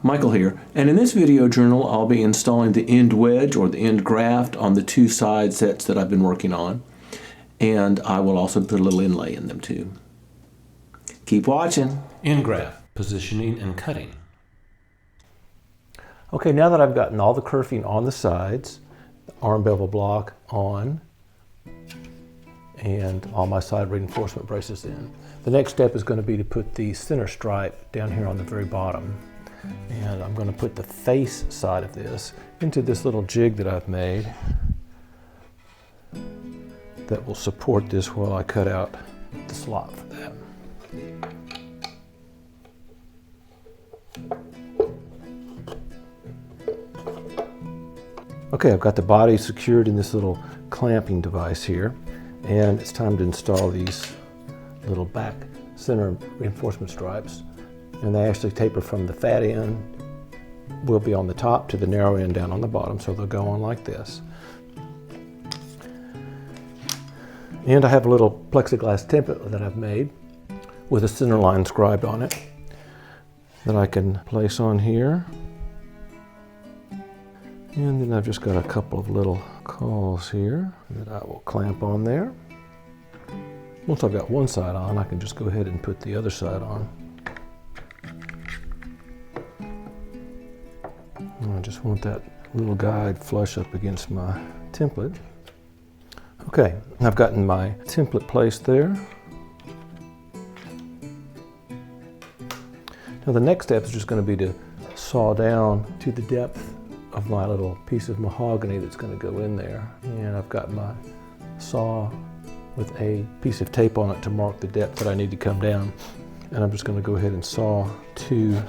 Michael here, and in this video journal I'll be installing the end wedge or the end graft on the two side sets that I've been working on, and I will also put a little inlay in them too. Keep watching. End graft, positioning and cutting. Okay, now that I've gotten all the kerfing on the sides, the arm bevel block on, and all my side reinforcement braces in, the next step is going to be to put the center stripe down here on the very bottom. And I'm going to put the face side of this into this little jig that I've made that will support this while I cut out the slot for that. Okay, I've got the body secured in this little clamping device here, and it's time to install these little back center reinforcement stripes. And they actually taper from the fat end, will be on the top, to the narrow end down on the bottom, so they'll go on like this. And I have a little plexiglass template that I've made with a center line scribed on it that I can place on here. And then I've just got a couple of little cawls here that I will clamp on there. Once I've got one side on, I can just go ahead and put the other side on. I just want that little guide flush up against my template. Okay, I've gotten my template placed there. Now the next step is just going to be to saw down to the depth of my little piece of mahogany that's going to go in there. And I've got my saw with a piece of tape on it to mark the depth that I need to come down. And I'm just going to go ahead and saw to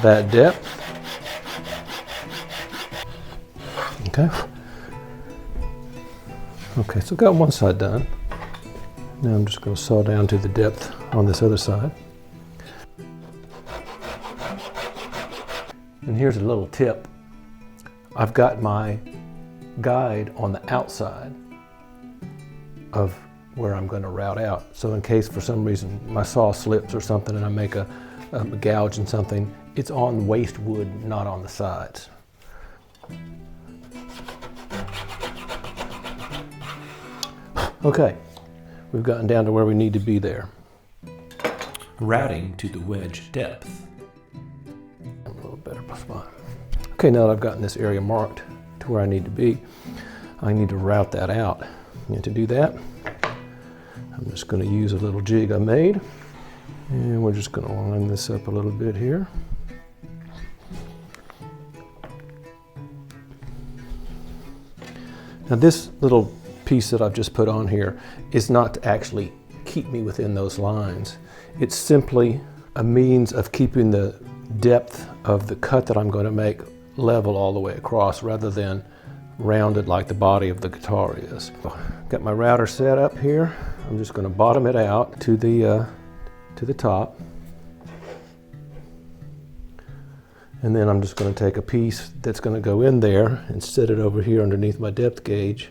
that depth. Okay. Okay, so I've got one side done. Now I'm just going to saw down to the depth on this other side. And here's a little tip. I've got my guide on the outside of where I'm going to route out. So in case for some reason my saw slips or something and I make a gouge in something, it's on waste wood, not on the sides. Okay, we've gotten down to where we need to be there. Routing to the wedge depth. A little better spot. Okay, now that I've gotten this area marked to where I need to be, I need to route that out. And to do that, I'm just going to use a little jig I made, and we're just going to line this up a little bit here. Now this little piece that I've just put on here is not to actually keep me within those lines. It's simply a means of keeping the depth of the cut that I'm going to make level all the way across rather than rounded like the body of the guitar is. Got my router set up here. I'm just going to bottom it out to the top. And then I'm just going to take a piece that's going to go in there and set it over here underneath my depth gauge.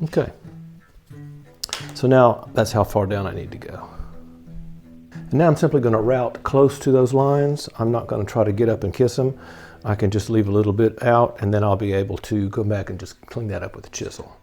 Okay, so now that's how far down I need to go. And now I'm simply going to route close to those lines. I'm not going to try to get up and kiss them. I can just leave a little bit out, and then I'll be able to go back and just clean that up with a chisel.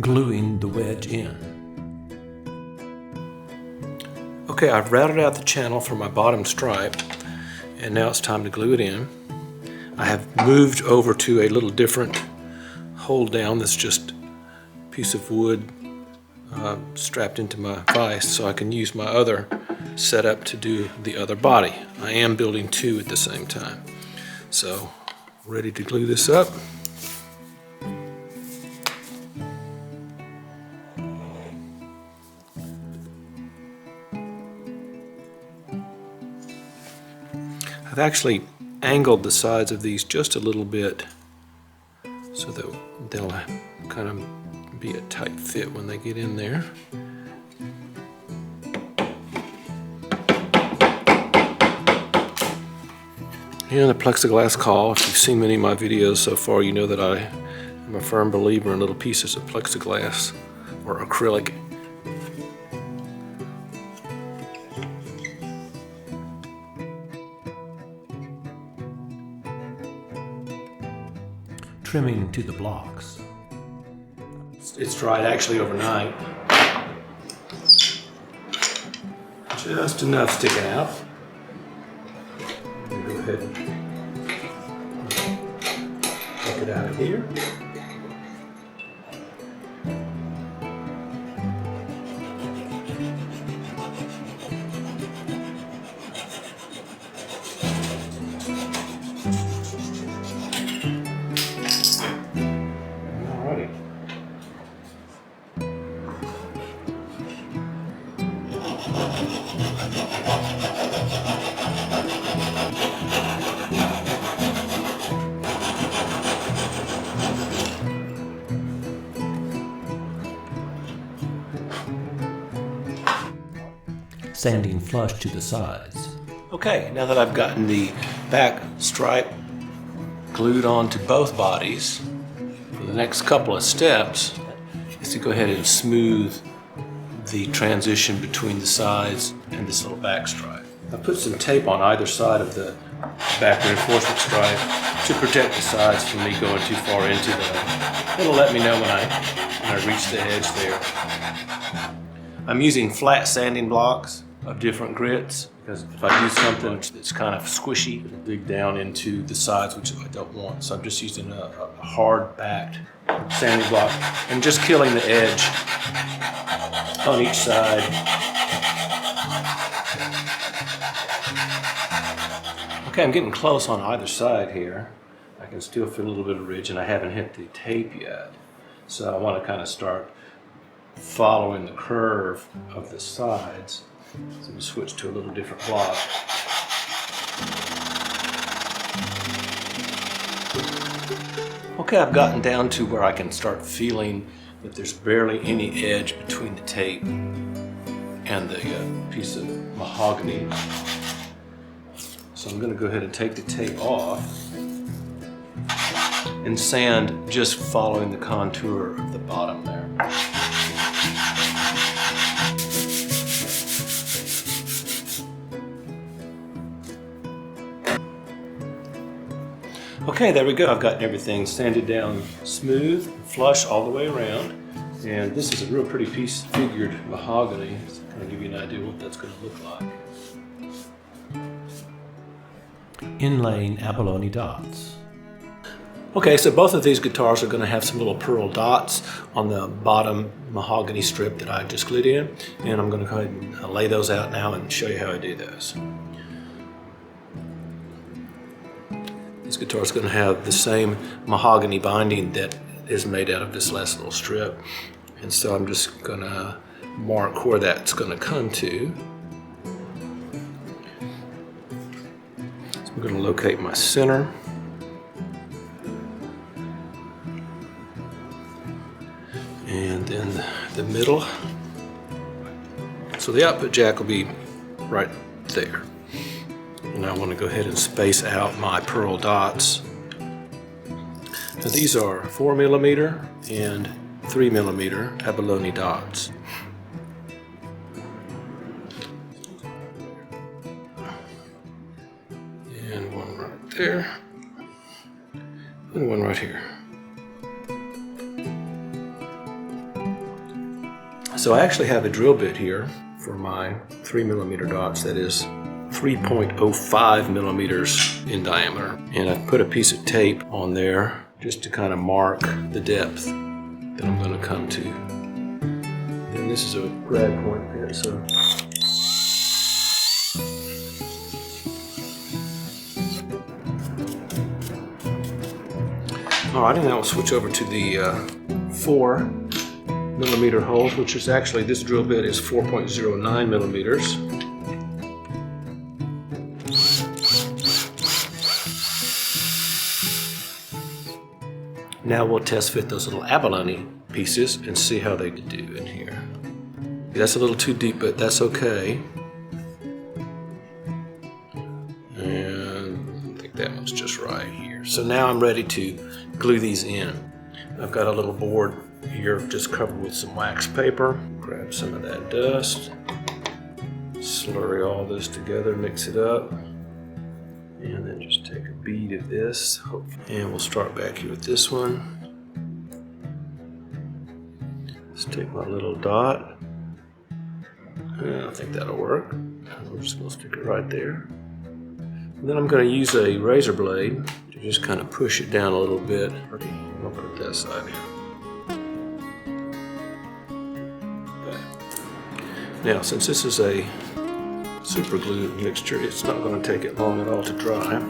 Gluing the wedge in. Okay, I've routed out the channel for my bottom stripe, and now it's time to glue it in. I have moved over to a little different hold down that's just a piece of wood strapped into my vise, so I can use my other setup to do the other body. I am building two at the same time. So, ready to glue this up. actually angled the sides of these just a little bit so that they'll kind of be a tight fit when they get in there. And the plexiglass caul. If you've seen many of my videos so far, you know that I am a firm believer in little pieces of plexiglass or acrylic. Trimming to the blocks. It's dried actually overnight. Just enough sticking out. Go ahead and take it out of here. Alrighty. Sanding flush to the sides. Okay, now that I've gotten the back stripe glued onto both bodies, for the next couple of steps is to go ahead and smooth the transition between the sides and this little back stripe. I put some tape on either side of the back reinforcement stripe to protect the sides from me going too far into them. It'll let me know when I reach the edge there. I'm using flat sanding blocks of different grits because if I use something that's kind of squishy, it'll dig down into the sides, which I don't want. So I'm just using a hard backed sanding block and just killing the edge on each side. Okay, I'm getting close on either side here. I can still feel a little bit of ridge and I haven't hit the tape yet. So I want to kind of start following the curve of the sides. So we switch to a little different block. Okay, I've gotten down to where I can start feeling that there's barely any edge between the tape and the piece of mahogany. So I'm going to go ahead and take the tape off and sand just following the contour of the bottom there. Okay, there we go. I've gotten everything sanded down smooth, flush all the way around. And this is a real pretty piece of figured mahogany. To kind of give you an idea what that's going to look like. Inlaying abalone dots. Okay, so both of these guitars are going to have some little pearl dots on the bottom mahogany strip that I just glued in. And I'm going to go ahead and lay those out now and show you how I do those. This guitar is going to have the same mahogany binding that is made out of this last little strip. And so I'm just going to mark where that's going to come to. So I'm going to locate my center. And then the middle. So the output jack will be right there. And I want to go ahead and space out my pearl dots. Now these are 4mm and 3mm abalone dots. And one right there, and one right here. So I actually have a drill bit here for my 3mm dots that is 3.05 millimeters in diameter. And I've put a piece of tape on there just to kind of mark the depth that I'm going to come to. And this is a grab point bit, so. All right, and now we'll switch over to the 4mm holes, which is actually, this drill bit is 4.09 millimeters. Now we'll test fit those little abalone pieces and see how they do in here. That's a little too deep, but that's okay. And I think that one's just right here. So now I'm ready to glue these in. I've got a little board here just covered with some wax paper. Grab some of that dust, slurry all this together, mix it up, and then just take a bead of this. And we'll start back here with this one. Let's take my little dot. I think that'll work. I'm just going to stick it right there. And then I'm going to use a razor blade to just kind of push it down a little bit. I'll put it that side here. Okay. Now, since this is a super glue mixture, it's not going to take it long at all to dry.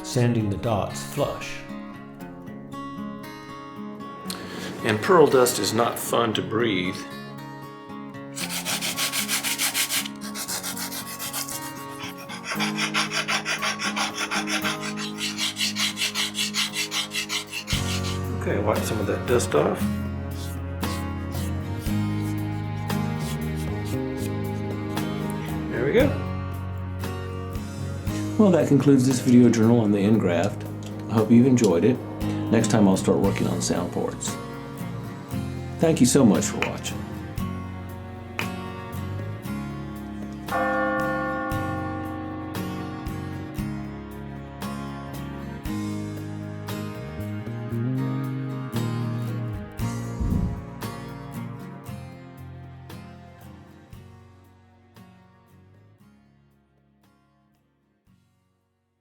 Sanding the dots flush. And pearl dust is not fun to breathe. Okay, wipe some of that dust off. There we go. Well, that concludes this video journal on the end graft. I hope you've enjoyed it. Next time I'll start working on sound ports. Thank you so much for watching.